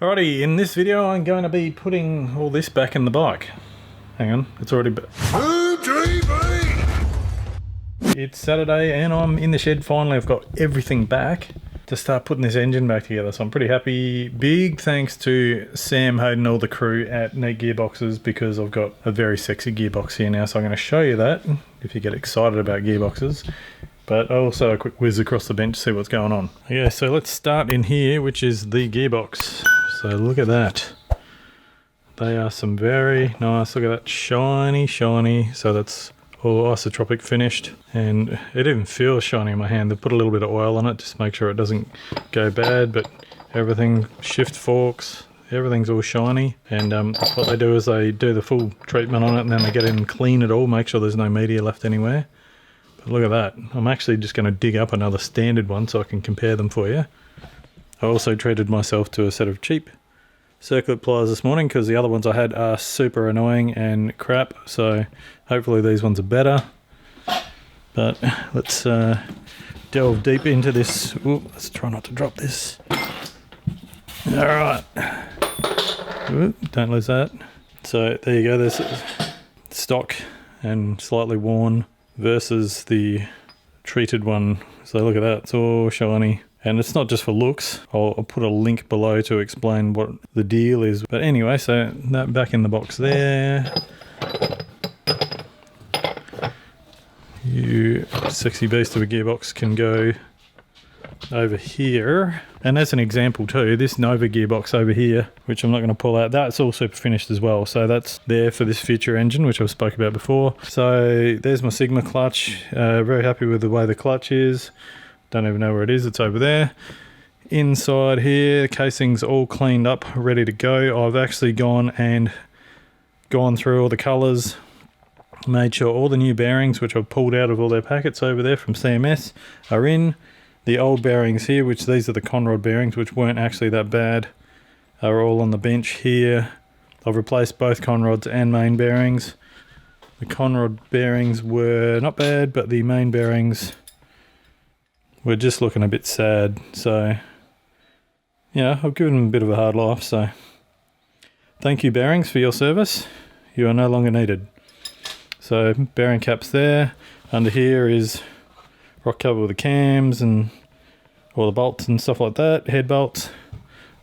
Alrighty, in this video I'm going to be putting all this back in the bike. Hang on, it's already... HoonTV! It's Saturday and I'm in the shed finally. I've got everything back to start putting this engine back together, so I'm pretty happy. Big thanks to Sam Hayden and all the crew at Neat Gearboxes, because I've got a very sexy gearbox here now, so I'm going to show you that if you get excited about gearboxes. But also a quick whiz across the bench to see what's going on. Okay, so let's start in here, which is the gearbox. So look at that. They are some very nice, look at that, shiny. So that's all isotropic finished. And it even feels shiny in my hand. They put a little bit of oil on it just to make sure it doesn't go bad, but everything, shift forks, everything's all shiny. And what they do is they do the full treatment on it and then they get in and clean it all, make sure there's no media left anywhere. But look at that. I'm actually just going to dig up another standard one so I can compare them for you. I also treated myself to a set of cheap circlip pliers this morning because the other ones I had are super annoying and crap, so hopefully these ones are better. But let's delve deep into this. Ooh, let's try not to drop this. Alright. Don't lose that. So there you go, there's stock and slightly worn versus the treated one. So look at that, it's all shiny. And it's not just for looks. I'll put a link below to explain what the deal is. But anyway, so that back in the box there. You sexy beast of a gearbox can go over here. And as an example too, this Nova gearbox over here, which I'm not going to pull out, that's all super finished as well. So that's there for this future engine, which I've spoke about before. So there's my Sigma clutch. Very happy with the way the clutch is. Don't even know where it is, it's over there. Inside here, the casing's all cleaned up, ready to go. I've actually gone through all the colours, made sure all the new bearings, which I've pulled out of all their packets over there from CMS, are in. The old bearings here, which these are the Conrod bearings, which weren't actually that bad, are all on the bench here. I've replaced both Conrods and main bearings. The Conrod bearings were not bad, but the main bearings we're just looking a bit sad, so yeah, I've given them a bit of a hard life, so thank you bearings for your service. You are no longer needed. So bearing caps there. Under here is rock cover with the cams and all the bolts and stuff like that, head bolts.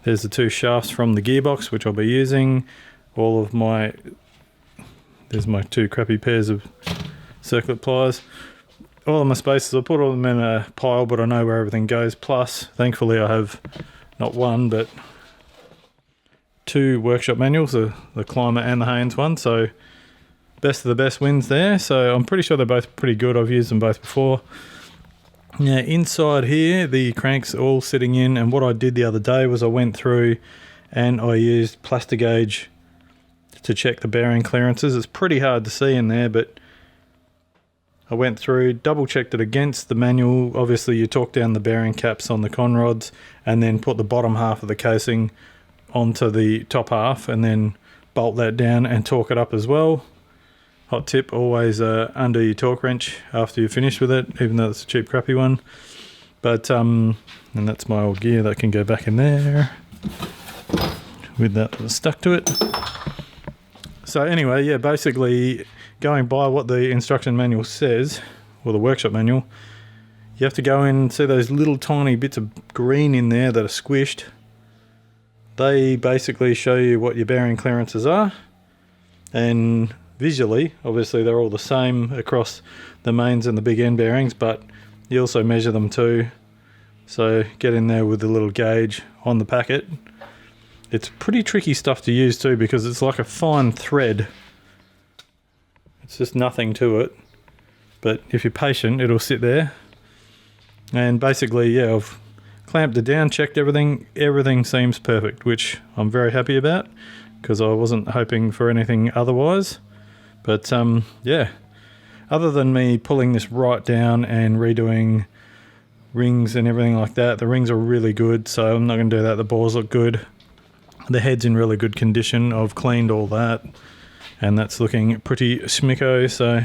There's the two shafts from the gearbox, which I'll be using. There's my two crappy pairs of circlip pliers. All of my spaces, I put all of them in a pile, but I know where everything goes. Plus, thankfully I have not one, but two workshop manuals, the Climber and the Haynes one, so best of the best wins there. So I'm pretty sure they're both pretty good. I've used them both before. Now inside here, the crank's all sitting in, and what I did the other day was I went through and I used Plastigauge to check the bearing clearances. It's pretty hard to see in there, but I went through, double checked it against the manual. Obviously you torque down the bearing caps on the Conrods and then put the bottom half of the casing onto the top half and then bolt that down and torque it up as well. Hot tip, always under your torque wrench after you're finished with it, even though it's a cheap crappy one. But, and that's my old gear that can go back in there with that stuck to it. So anyway, yeah, basically going by what the instruction manual says, or the workshop manual, you have to go in and see those little tiny bits of green in there that are squished. They basically show you what your bearing clearances are, and visually, obviously they're all the same across the mains and the big end bearings, but you also measure them too. So get in there with the little gauge on the packet. It's pretty tricky stuff to use too, because it's like a fine thread. It's just nothing to it, but if you're patient, it'll sit there. And basically, yeah, I've clamped it down, checked everything. Everything seems perfect, which I'm very happy about, because I wasn't hoping for anything otherwise. But yeah, other than me pulling this right down and redoing rings and everything like that, the rings are really good, so I'm not going to do that. The bores look good. The head's in really good condition. I've cleaned all that, and that's looking pretty schmicko. So,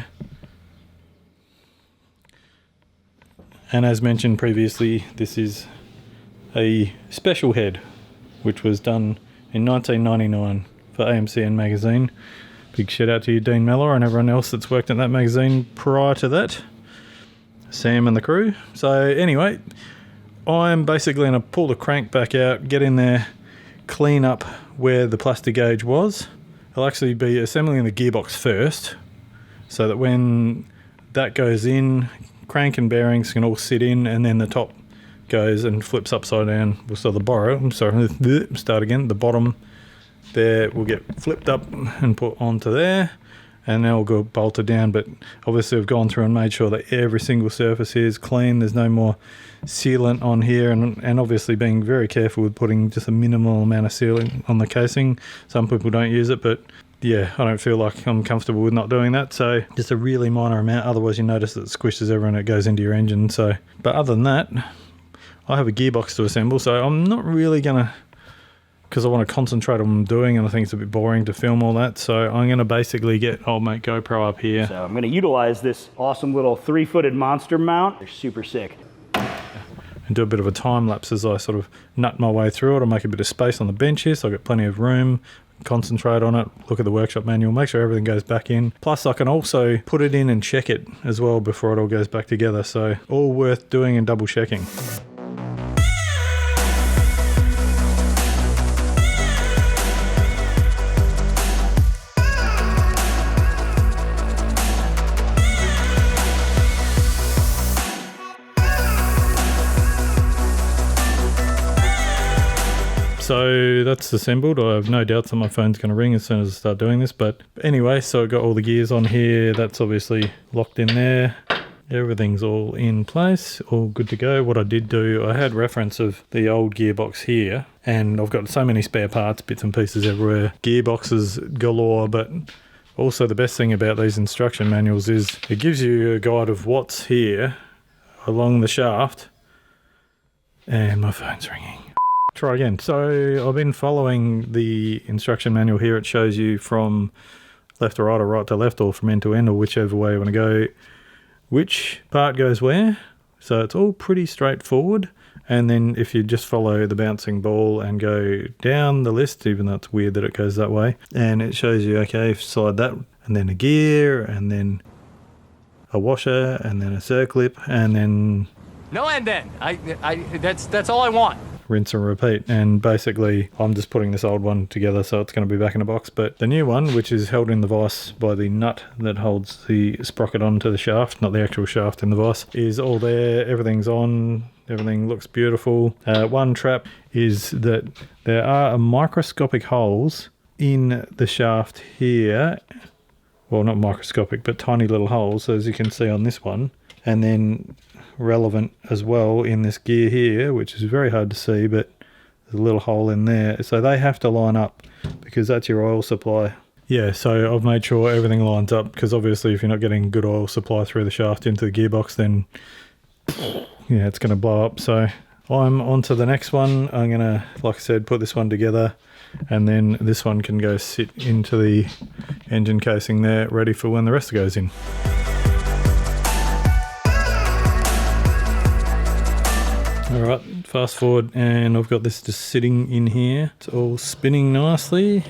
and as mentioned previously, this is a special head. which was done in 1999 for AMCN magazine. Big shout out to you, Dean Mellor, and everyone else that's worked in that magazine prior to that. Sam and the crew. So anyway, I'm basically going to pull the crank back out, get in there, clean up where the plastic gauge was. I'll actually be assembling the gearbox first, so that when that goes in, crank and bearings can all sit in, and then the top goes and flips upside down. So the the bottom there will get flipped up and put onto there, and then we'll go bolted down. But obviously I've gone through and made sure that every single surface here is clean. There's no more sealant on here, and obviously being very careful with putting just a minimal amount of sealant on the casing. Some people don't use it, but yeah, I don't feel like I'm comfortable with not doing that. So just a really minor amount, otherwise you notice that it squishes everyone, it goes into your engine. So, but other than that, I have a gearbox to assemble, so I'm not really gonna, because I want to concentrate on what I'm doing, and I think it's a bit boring to film all that. So I'm going to basically get old mate GoPro up here. So I'm going to utilize this awesome little 3-footed monster mount. They're super sick. And do a bit of a time lapse as I sort of nut my way through it. I'll make a bit of space on the bench here, so I've got plenty of room. Concentrate on it, look at the workshop manual, make sure everything goes back in. Plus I can also put it in and check it as well before it all goes back together. So all worth doing and double checking. So that's assembled. I have no doubts that my phone's going to ring as soon as I start doing this. But anyway, so I've got all the gears on here. That's obviously locked in there. Everything's all in place, all good to go. What I did do, I had reference of the old gearbox here, and I've got so many spare parts, bits and pieces everywhere. Gearboxes galore, but also the best thing about these instruction manuals is it gives you a guide of what's here along the shaft. And my phone's ringing. Try again. So I've been following the instruction manual here. It shows you from left to right or right to left, or from end to end, or whichever way you want to go, which part goes where. So it's all pretty straightforward. And then if you just follow the bouncing ball and go down the list, even though it's weird that it goes that way, and it shows you, okay, slide that, and then a gear, and then a washer, and then a circlip, and then no end then. That's all I want. Rinse and repeat. And basically I'm just putting this old one together, so it's going to be back in a box. But the new one, which is held in the vise by the nut that holds the sprocket onto the shaft, not the actual shaft in the vise, is all there. Everything's on. Everything looks beautiful. One trap is that there are microscopic holes in the shaft here. Well, not microscopic, but tiny little holes, as you can see on this one. And then relevant as well in this gear here, which is very hard to see, but there's a little hole in there. So they have to line up because that's your oil supply. Yeah, so I've made sure everything lines up, because obviously if you're not getting good oil supply through the shaft into the gearbox, then yeah, it's going to blow up. So I'm on to the next one. I'm going to, like I said, put this one together, and then this one can go sit into the engine casing there, ready for when the rest goes in. Alright, fast forward, and I've got this just sitting in here. It's all spinning nicely,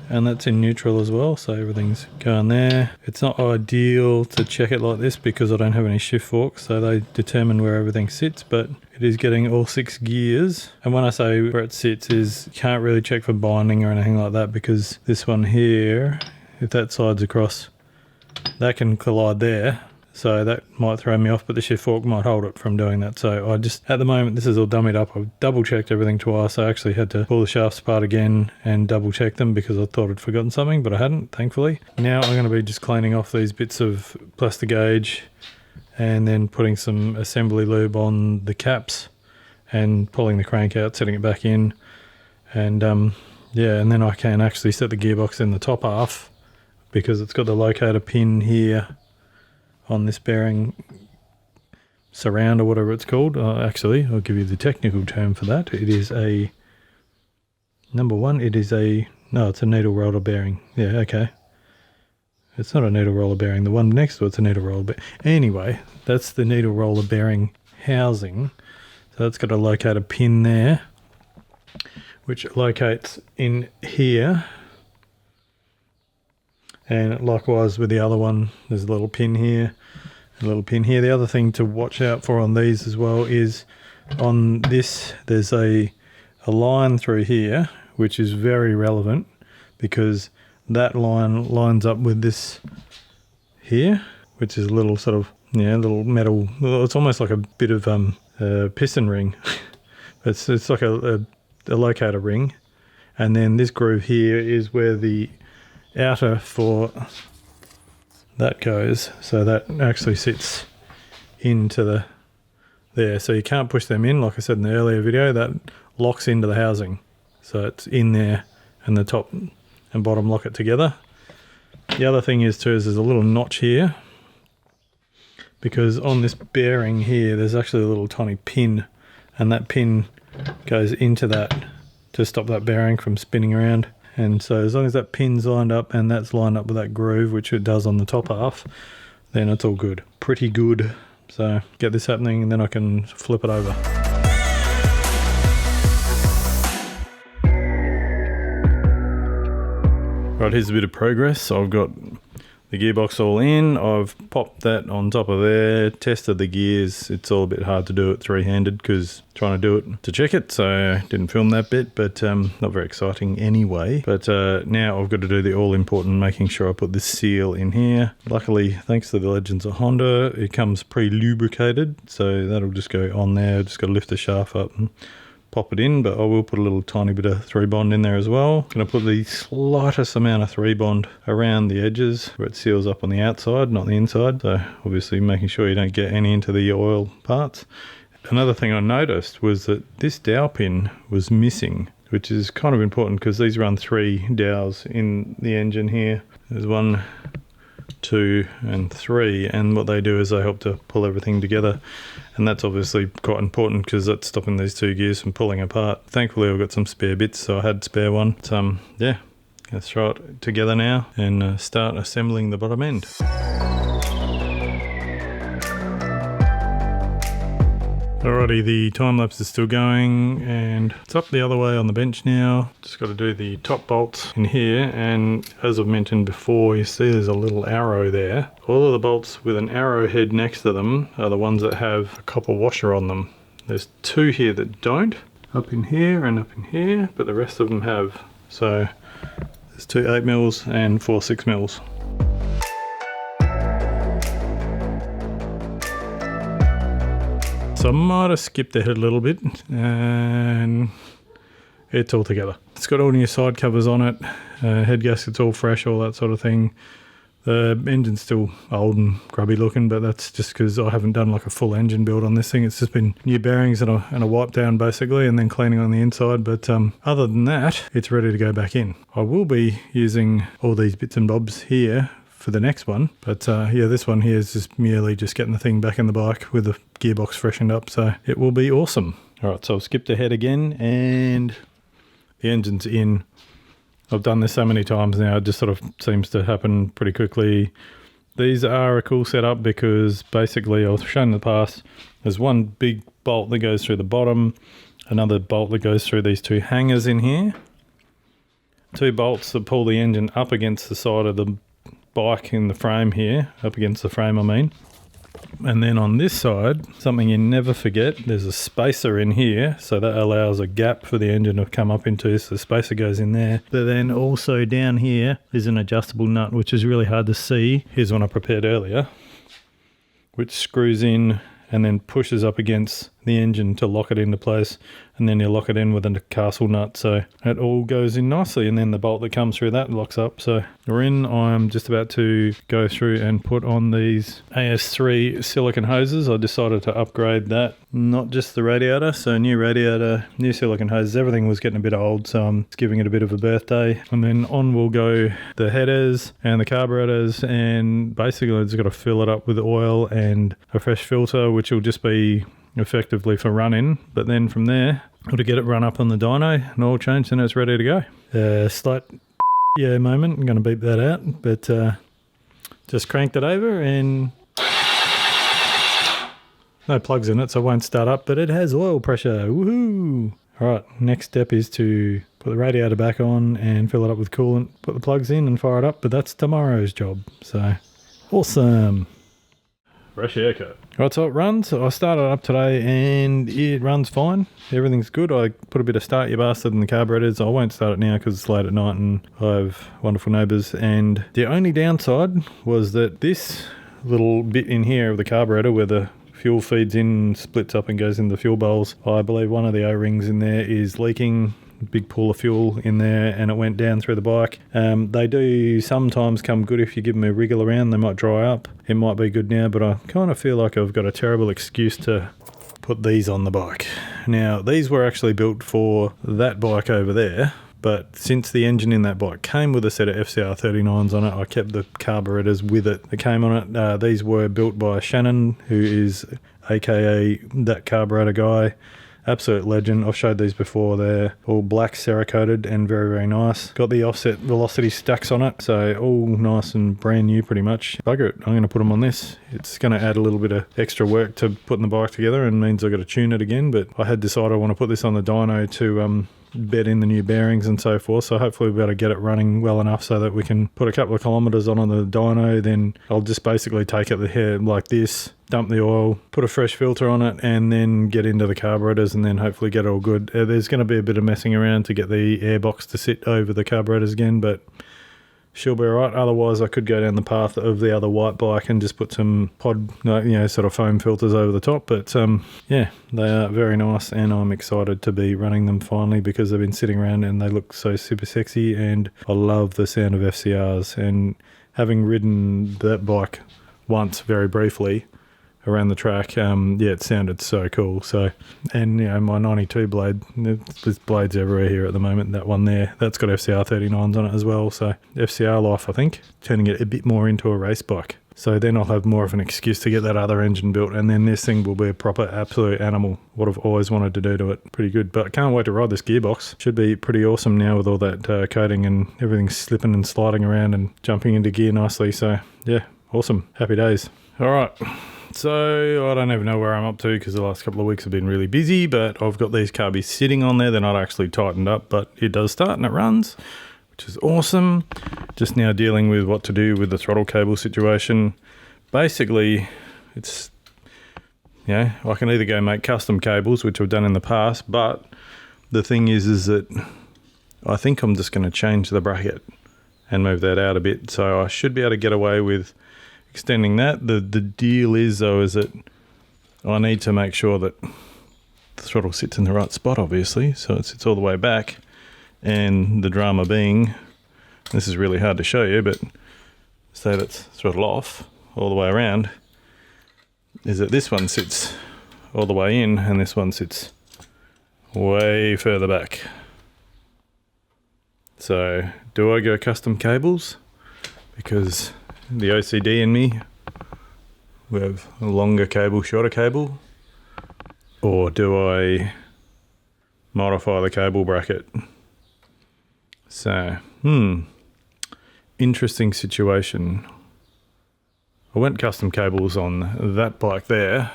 and that's in neutral as well, so everything's going there. It's not ideal to check it like this because I don't have any shift forks, so they determine where everything sits, but it is getting all 6 gears. And when I say where it sits is, you can't really check for binding or anything like that, because this one here, if that slides across, that can collide there. So that might throw me off, but the shift fork might hold it from doing that. So I just, at the moment, this is all dummied up. I've double checked everything twice. I actually had to pull the shafts apart again and double check them because I thought I'd forgotten something, but I hadn't, thankfully. Now I'm going to be just cleaning off these bits of plastic gauge and then putting some assembly lube on the caps and pulling the crank out, setting it back in. And yeah, and then I can actually set the gearbox in the top half because it's got the locator pin here on this bearing surround or whatever it's called. Actually, I'll give you the technical term for that. It is a, number one, it is a, no, it's a needle roller bearing. Yeah, okay. It's not a needle roller bearing. The one next to it's a needle roller bearing. Anyway, that's the needle roller bearing housing. So that's got a locator pin there, which locates in here. And likewise with the other one, there's a little pin here, a little pin here. The other thing to watch out for on these as well is on this, there's a line through here, which is very relevant because that line lines up with this here, which is a little sort of, little metal, it's almost like a bit of piston ring. it's like a locator ring. And then this groove here is where the outer for that goes, so that actually sits into there, so you can't push them in. Like I said in the earlier video, that locks into the housing, so it's in there and the top and bottom lock it together. The other thing is too is there's a little notch here, because on this bearing here there's actually a little tiny pin, and that pin goes into that to stop that bearing from spinning around. And so as long as that pin's lined up and that's lined up with that groove, which it does on the top half, then it's all good. Pretty good. So get this happening and then I can flip it over. Right, here's a bit of progress. So I've got the gearbox all in. I've popped that on top of there, tested the gears. It's all a bit hard to do it three-handed because trying to do it to check it, so I didn't film that bit, but not very exciting anyway. But now I've got to do the all-important making sure I put this seal in here. Luckily, thanks to the legends of Honda, it comes pre-lubricated, so that'll just go on there. Just got to lift the shaft up and pop it in, but I will put a little tiny bit of 3-bond in there as well. Going to put the slightest amount of 3-bond around the edges where it seals up on the outside, not the inside. So obviously making sure you don't get any into the oil parts. Another thing I noticed was that this dowel pin was missing, which is kind of important because these run 3 dowels in the engine here. There's 1, 2 and 3, and what they do is they help to pull everything together, and that's obviously quite important because that's stopping these 2 gears from pulling apart. Thankfully I've got some spare bits, so I had spare one. But, yeah, let's throw it together now and start assembling the bottom end. Alrighty, the time lapse is still going and it's up the other way on the bench now. Just got to do the top bolts in here, and as I've mentioned before, you see there's a little arrow there. All of the bolts with an arrow head next to them are the ones that have a copper washer on them. There's 2 here that don't, up in here and up in here, but the rest of them have. So there's 2 8mm and 4 6mm. So I might have skipped ahead a little bit, and it's all together. It's got all new side covers on it, head gasket's all fresh, all that sort of thing. The engine's still old and grubby looking, but that's just because I haven't done like a full engine build on this thing. It's just been new bearings and a wipe down basically, and then cleaning on the inside. But other than that, it's ready to go back in. I will be using all these bits and bobs here for the next one, but yeah, this one here is just merely just getting the thing back in the bike with the gearbox freshened up, so it will be awesome. All right, so I've skipped ahead again and the engine's in. I've done this so many times now, it just sort of seems to happen pretty quickly. These are a cool setup because basically, I've shown in the past, there's one big bolt that goes through the bottom, another bolt that goes through these 2 hangers in here, 2 bolts that pull the engine up against the side of the bike in the frame here, up against the frame I mean. And then on this side, something you never forget, there's a spacer in here, so that allows a gap for the engine to come up into, so the spacer goes in there. But then also down here is an adjustable nut, which is really hard to see. Here's one I prepared earlier, which screws in and then pushes up against the engine to lock it into place, and then you lock it in with a castle nut, so it all goes in nicely, and then the bolt that comes through that locks up. So we're in. I'm just about to go through and put on these AS3 silicone hoses. I decided to upgrade that, not just the radiator, so new radiator, new silicone hoses. Everything was getting a bit old, so I'm just giving it a bit of a birthday. And then on will go the headers and the carburetors, and basically I just got to fill it up with oil and a fresh filter, which will just be effectively for running. But then from there, to get it run up on the dyno and oil change, and it's ready to go. Slight yeah moment, I'm going to beep that out, but just cranked it over and no plugs in it, so it won't start up, but it has oil pressure. Woohoo! Alright, next step is to put the radiator back on and fill it up with coolant, put the plugs in and fire it up, but that's tomorrow's job. So, awesome. Fresh haircut. Right, so it runs. I started it up today and it runs fine. Everything's good. I put a bit of start you bastard in the carburetors. I won't start it now because it's late at night and I have wonderful neighbours. And the only downside was that this little bit in here of the carburetor where the fuel feeds in, splits up and goes in the fuel bowls, I believe one of the O-rings in there is leaking. Big pool of fuel in there and it went down through the bike. They do sometimes come good if you give them a wriggle around. They might dry up. It might be good now, but I kind of feel like I've got a terrible excuse to put these on the bike. Now, these were actually built for that bike over there, but since the engine in that bike came with a set of FCR 39s on it, I kept the carburetors with it that came on it. These were built by Shannon, who is aka that carburetor guy. Absolute legend. I've showed these before. They're all black Cerakoted and very, very nice. Got the offset velocity stacks on it, so all nice and brand new pretty much. Bugger it, I'm going to put them on this. It's going to add a little bit of extra work to putting the bike together and means I've got to tune it again, but I had decided I want to put this on the dyno to bed in the new bearings and so forth, so hopefully we'll be able to get it running well enough so that we can put a couple of kilometres on the dyno. Then I'll just basically take it the hair like this, dump the oil, put a fresh filter on it, and then get into the carburetors and then hopefully get it all good. There's going to be a bit of messing around to get the airbox to sit over the carburetors again, but she'll be alright. Otherwise I could go down the path of the other white bike and just put some pod, sort of foam filters over the top. But yeah, they are very nice and I'm excited to be running them finally because they've been sitting around and they look so super sexy and I love the sound of FCRs. And having ridden that bike once very briefly around the track, it sounded so cool. So, and my 92 blade, there's blades everywhere here at the moment. That one there, that's got FCR 39s on it as well. So FCR life, I think, turning it a bit more into a race bike. So then I'll have more of an excuse to get that other engine built, and then this thing will be a proper absolute animal. What I've always wanted to do to it. Pretty good, but I can't wait to ride this gearbox. Should be pretty awesome now with all that coating and everything slipping and sliding around and jumping into gear nicely. So yeah, awesome. Happy days. All right. So I don't even know where I'm up to because the last couple of weeks have been really busy, but I've got these carbies sitting on there. They're not actually tightened up, but it does start and it runs, which is awesome. Just now dealing with what to do with the throttle cable situation. Basically, it's, I can either go make custom cables, which I've done in the past, but the thing is that I think I'm just going to change the bracket and move that out a bit. So I should be able to get away with extending that. The deal is though is that I need to make sure that the throttle sits in the right spot, obviously, so it sits all the way back. And the drama being, this is really hard to show you, but say that's throttle off all the way around, is that this one sits all the way in and this one sits way further back. So do I go custom cables? Because the OCD in me, we have a longer cable, shorter cable, or do I modify the cable bracket? So, interesting situation. I went custom cables on that bike there.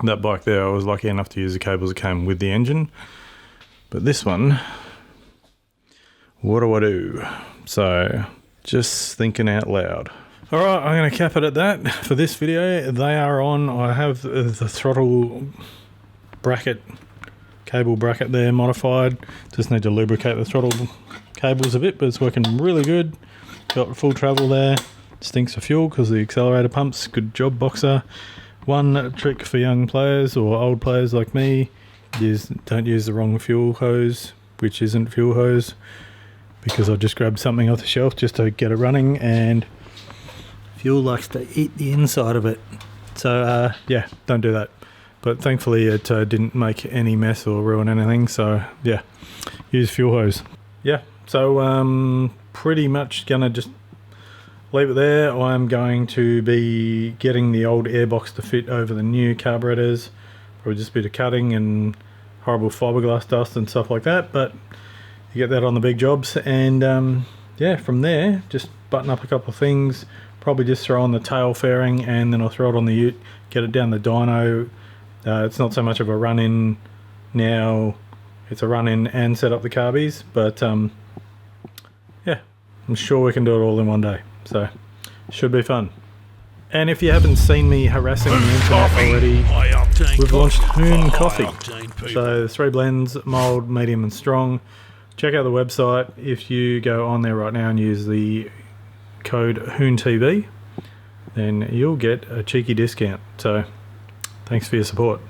That bike there, I was lucky enough to use the cables that came with the engine. But this one, what do I do? So, just thinking out loud. All right, I'm going to cap it at that for this video. They are on. I have the throttle bracket, cable bracket there modified. Just need to lubricate the throttle cables a bit, but it's working really good. Got full travel there. Stinks of fuel because the accelerator pumps. Good job, Boxer. One trick for young players or old players like me is don't use the wrong fuel hose, which isn't fuel hose, because I just grabbed something off the shelf just to get it running and fuel likes to eat the inside of it. So yeah, don't do that. But thankfully it didn't make any mess or ruin anything. So yeah, use fuel hose. Yeah, so pretty much gonna just leave it there. I'm going to be getting the old airbox to fit over the new carburetors. Probably just a bit of cutting and horrible fiberglass dust and stuff like that, but you get that on the big jobs. And yeah, from there just button up a couple of things, probably just throw on the tail fairing and then I'll throw it on the ute, get it down the dyno. It's not so much of a run in now it's a run in and set up the carbies, but yeah, I'm sure we can do it all in one day, so should be fun. And if you haven't seen me harassing the internet already, we've launched Hoon Coffee. So 3 blends, mild, medium and strong. Check out the website. If you go on there right now and use the code HoonTV, then you'll get a cheeky discount. So thanks for your support.